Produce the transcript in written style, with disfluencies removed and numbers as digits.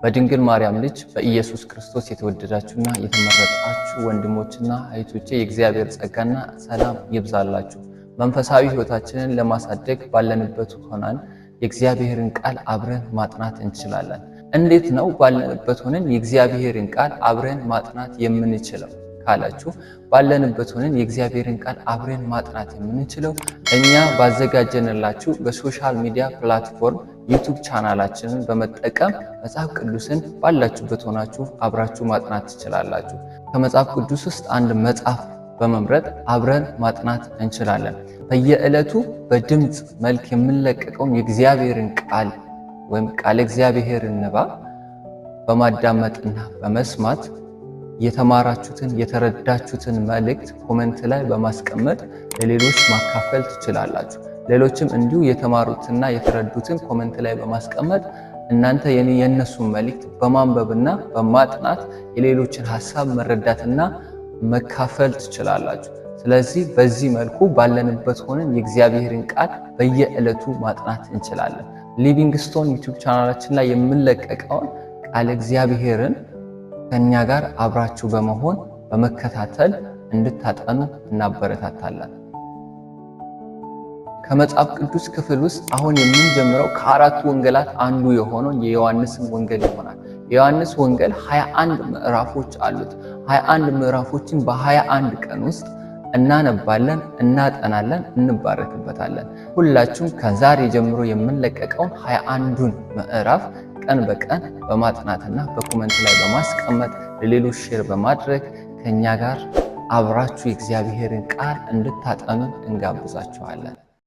በድንግል ማርያም ልጅ በኢየሱስ ክርስቶስ የተወደዳችሁና የተመረጣችሁ ወንድሞችና እህቶቼ የእግዚአብሔር ጸጋና ሰላም ይብዛላችሁ። መንፈሳዊ ሕይወታችንን ለማሳደግ ባለንበት ሆነን የእግዚአብሔርን ቃል አብረን ማጥናት እንችላለን። እንዴት ነው ባለንበት ሆነን የእግዚአብሔርን ቃል አብረን ማጥናት የምንችለው ካላችሁ፣ ባለንበት ሆነን የእግዚአብሔርን ቃል አብረን ማጥናት የምንችለው እኛ ባዘጋጀንላችሁ በሶሻል ሚዲያ ፕላትፎርም ዩቲዩብ ቻናላችንን በመጠቀም መጽሐፍ ቅዱስን ባላችሁበት ሆናችሁ አብራችሁ ማጥናት ትችላላችሁ። ከመጽሐፍ ቅዱስ ውስጥ አንድ መጽሐፍ በመምረጥ አብረን ማጥናት እንችላለን። በየዕለቱ በድምጽ መልክ የምንለቀቀውን የእግዚአብሔርን ቃል ወይም ቃል እግዚአብሔርን ንባብ በማዳመጥና በመስማት የተማራችሁትን የተረዳችሁትን መልእክት ኮሜንት ላይ በማስቀመጥ ለሌሎች ማካፈል ትችላላችሁ። ሌሎችም እንዲሁ የተማሩትና የተረዱትን ኮሜንት ላይ በማስቀመጥ እናንተ የነሱን መልእክት በማንበብና በማጥናት የሌሎችን ሐሳብ መረዳትና መካፈል ትችላላችሁ። ስለዚህ በዚህ መልኩ ባለንበት ሆነን የእግዚአብሔርን ቃል በየዕለቱ ማጥናት እንችላለን። ሊቪንግ ስቶን ዩቲዩብ ቻናላችን ላይ የምንለቀቀውን ቃል እግዚአብሔርን ከኛ ጋር አብራችሁ በመሆን በመከታተል እንድታጠኑ እናበረታታለን። ከመጽሐፍ ቅዱስ ክፍል ውስጥ አሁን የምንጀምረው ከአራቱ ወንጌላት አንዱ የሆነው የዮሐንስን ወንጌል ይሆናል። የዮሐንስ ወንጌል 21 ምዕራፎች አሉት። 21 ምዕራፎችን በ21 ቀን ውስጥ እናነባለን፣ እናጠናለን፣ እንባረክበታለን። ሁላችሁም ከዛሬ ጀምሮ የምንለቀቀውን 21ዱን ምዕራፍ ቀን በቀን በማጥናትና በኮሜንት ላይ በማስቀመጥ ለሌሎች ሼር በማድረግ ከኛ ጋር አብራችሁ የእግዚአብሔርን ቃል እንድታጠኑ እንጋብዛችኋለን።